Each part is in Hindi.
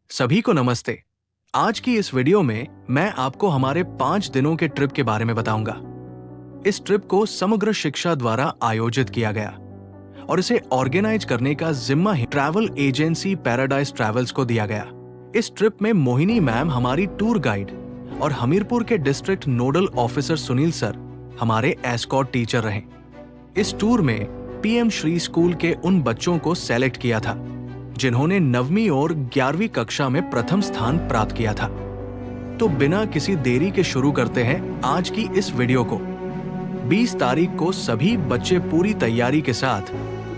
सभी को नमस्ते। आज की इस वीडियो में मैं आपको हमारे 5 दिनों के ट्रिप के बारे में बताऊंगा। इस ट्रिप को समग्र शिक्षा द्वारा आयोजित किया गया और इसे ऑर्गेनाइज करने का जिम्मा ही ट्रैवल एजेंसी पैराडाइज ट्रैवल्स को दिया गया। इस ट्रिप में मोहिनी मैम हमारी टूर गाइड और हमीरपुर के district nodal officer Sunil sir हमारे एस्कॉर्ट टीचर रहे। इस टूर में पीएम श्री स्कूल के उन बच्चों को सेलेक्ट किया था जिन्होंने 9वीं और 11वीं कक्षा में प्रथम स्थान प्राप्त किया था। तो बिना किसी देरी के शुरू करते हैं आज की इस वीडियो को। 20 तारीख को सभी बच्चे पूरी तैयारी के साथ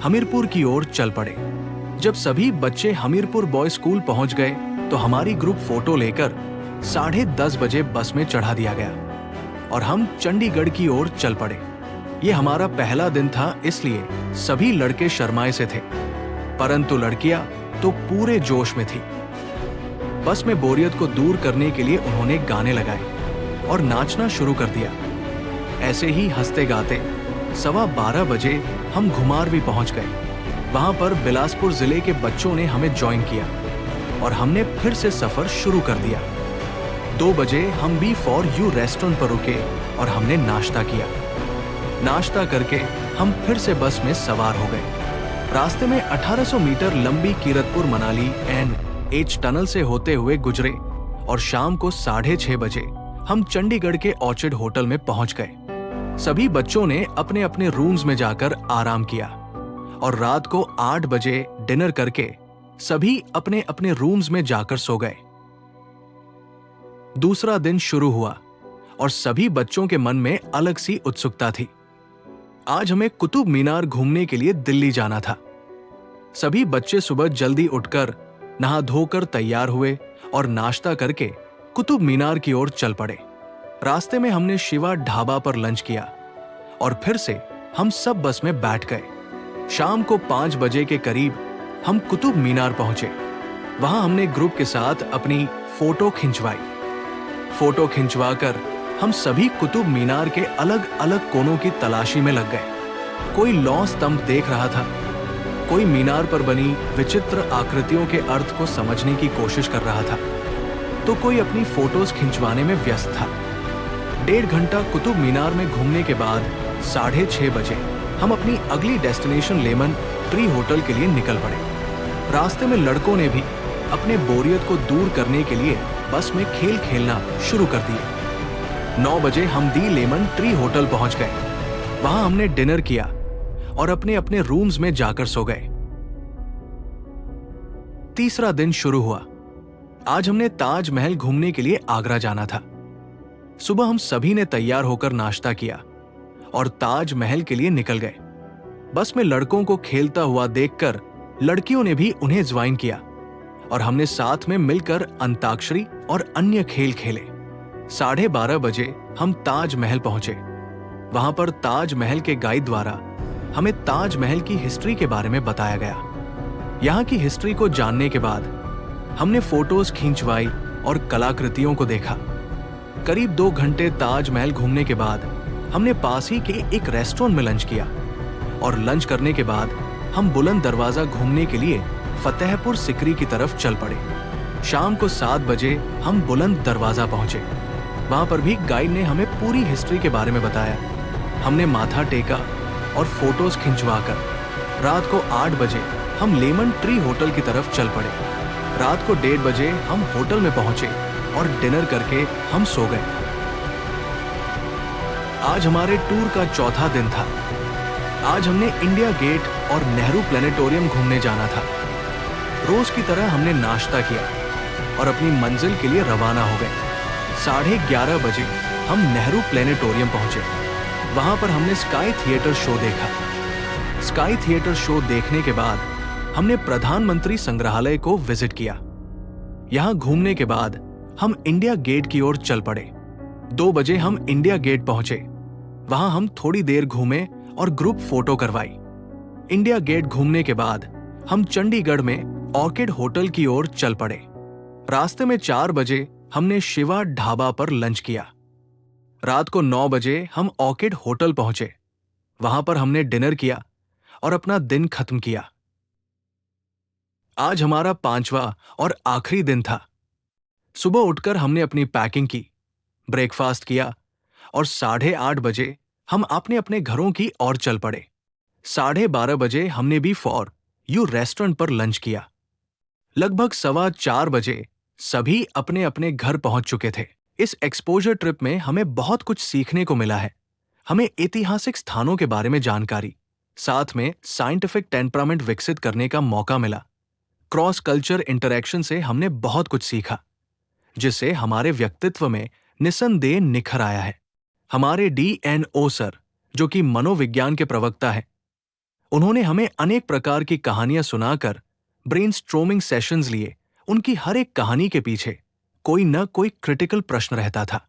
हमीरपुर की ओर चल पड़े। जब सभी बच्चे हमीरपुर बॉयज स्कूल पहुंच गए तो हमारी ग्रुप फोटो लेकर 10:30 बजे बस में चढ़ा दिया गया और हम चंडीगढ़ की ओर चल पड़े। ये हमारा पहला दिन था, इसलिए सभी लड़के शर्माए से थे, परंतु लड़कियां तो पूरे जोश में थी। बस में बोरियत को दूर करने के लिए उन्होंने गाने लगाए और नाचना शुरू कर दिया। ऐसे ही हंसते गाते 12:15 बजे हम घुमारवी पहुंच गए। वहां पर बिलासपुर जिले के बच्चों ने हमें ज्वाइन किया और हमने फिर से सफर शुरू कर दिया। 2 बजे हम B4U रेस्टोरेंट पर रुके और हमने नाश्ता किया। नाश्ता करके हम फिर से बस में सवार हो गए। रास्ते में 1800 मीटर लंबी कीरतपुर मनाली NH टनल से होते हुए गुजरे और शाम को 6:30 बजे हम चंडीगढ़ के ऑर्चिड होटल में पहुंच गए। सभी बच्चों ने अपने अपने रूम्स में जाकर आराम किया और रात को 8 बजे डिनर करके सभी अपने अपने रूम्स में जाकर सो गए। दूसरा दिन शुरू हुआ और सभी बच्चों के मन में अलग सी उत्सुकता थी। आज हमें कुतुब मीनार घूमने के लिए दिल्ली जाना था। सभी बच्चे सुबह जल्दी उठकर नहा धोकर तैयार हुए और नाश्ता करके कुतुब मीनार की ओर चल पड़े। रास्ते में हमने शिवा ढाबा पर लंच किया और फिर से हम सब बस में बैठ गए। शाम को 5 बजे के करीब हम कुतुब मीनार पहुंचे। वहां हमने ग्रुप के साथ अपनी फोटो खिंचवाई। फोटो खिंचवाकर हम सभी कुतुब मीनार के अलग अलग कोनों की तलाशी में लग गए। कोई लौह स्तंभ देख रहा था, कोई मीनार पर बनी विचित्र आकृतियों के अर्थ को समझने की कोशिश कर रहा था, तो कोई अपनी फोटोज खिंचवाने में व्यस्त था। 1.5 घंटा कुतुब मीनार में घूमने के बाद 6:30 बजे हम अपनी अगली डेस्टिनेशन लेमन ट्री होटल के लिए निकल पड़े। रास्ते में लड़कों ने भी अपने बोरियत को दूर करने के लिए बस में खेल खेलना शुरू कर दिए। 9 बजे हम दी लेमन ट्री होटल पहुंच गए। वहां हमने डिनर किया और अपने अपने रूम्स में जाकर सो गए। तीसरा दिन शुरू हुआ। आज हमने ताजमहल घूमने के लिए आगरा जाना था। सुबह हम सभी ने तैयार होकर नाश्ता किया और ताजमहल के लिए निकल गए। बस में लड़कों को खेलता हुआ देखकर लड़कियों ने भी उन्हें ज्वाइन किया और हमने साथ में मिलकर अंताक्षरी और अन्य खेल खेले। 12:30 बजे हम ताजमहल पहुंचे। वहां पर ताजमहल के गाइड द्वारा हमें ताजमहल की हिस्ट्री के बारे में बताया गया। यहाँ की हिस्ट्री को जानने के बाद हमने फोटोज खींचवाई और कलाकृतियों को देखा। करीब 2 घंटे ताजमहल घूमने के बाद हमने पास ही के एक रेस्टोरेंट में लंच किया और लंच करने के बाद हम बुलंद दरवाजा घूमने के लिए फतेहपुर सिकरी की तरफ चल पड़े। शाम को 7 बजे हम बुलंद दरवाजा पहुंचे। वहां पर भी गाइड ने हमें पूरी हिस्ट्री के बारे में बताया। हमने माथा टेका और फोटोज खिंचवाकर रात को 8 बजे हम लेमन ट्री होटल की तरफ चल पड़े। रात को 1:30 बजे हम होटल में पहुंचे और डिनर करके हम सो गए। आज हमारे टूर का चौथा दिन था। आज हमने इंडिया गेट और नेहरू प्लेनेटोरियम घूमने जाना था। रोज की तरह हमने नाश्ता किया और अपनी मंजिल के लिए रवाना हो गए। 11:30 बजे हम नेहरू प्लेनेटोरियम पहुंचे। वहां पर हमने स्काई थिएटर शो देखा। स्काई थिएटर शो देखने के बाद हमने प्रधानमंत्री संग्रहालय को विजिट किया। यहां घूमने के बाद हम इंडिया गेट की ओर चल पड़े। 2 बजे हम इंडिया गेट पहुंचे। वहां हम थोड़ी देर घूमे और ग्रुप फोटो करवाई। इंडिया गेट घूमने के बाद हम चंडीगढ़ में ऑर्किड होटल की ओर चल पड़े। रास्ते में 4 बजे हमने शिवा ढाबा पर लंच किया। रात को 9 बजे हम ऑर्किड होटल पहुंचे। वहां पर हमने डिनर किया और अपना दिन खत्म किया। आज हमारा 5वां और आखिरी दिन था। सुबह उठकर हमने अपनी पैकिंग की, ब्रेकफास्ट किया और 8:30 बजे हम अपने अपने घरों की ओर चल पड़े। 12:30 बजे हमने भी फॉर यू रेस्टोरेंट पर लंच किया। लगभग 4:15 बजे सभी अपने अपने घर पहुंच चुके थे। इस एक्सपोजर ट्रिप में हमें बहुत कुछ सीखने को मिला है। हमें ऐतिहासिक स्थानों के बारे में जानकारी, साथ में साइंटिफिक टेम्परामेंट विकसित करने का मौका मिला। क्रॉस कल्चर इंटरैक्शन से हमने बहुत कुछ सीखा, जिससे हमारे व्यक्तित्व में निसंदेह निखर आया है। हमारे DNO सर, जो कि मनोविज्ञान के प्रवक्ता हैं, उन्होंने हमें अनेक प्रकार की कहानियां सुनाकर ब्रेनस्टॉर्मिंग सेशंस लिए। उनकी हर एक कहानी के पीछे कोई न कोई क्रिटिकल प्रश्न रहता था।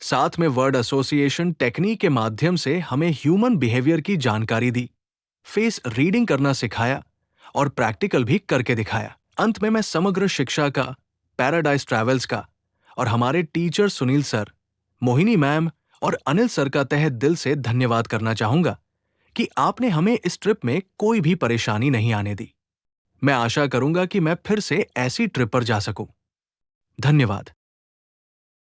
साथ में वर्ड एसोसिएशन टेक्निक के माध्यम से हमें ह्यूमन बिहेवियर की जानकारी दी, फेस रीडिंग करना सिखाया और प्रैक्टिकल भी करके दिखाया। अंत में मैं समग्र शिक्षा का, पैराडाइज ट्रैवल्स का और हमारे teacher Sunil sir, Mohini ma'am और अनिल सर का तहे दिल से धन्यवाद करना चाहूंगा कि आपने हमें इस ट्रिप में कोई भी परेशानी नहीं आने दी। मैं आशा करूंगा कि मैं फिर से ऐसी ट्रिप पर जा सकूं। धन्यवाद।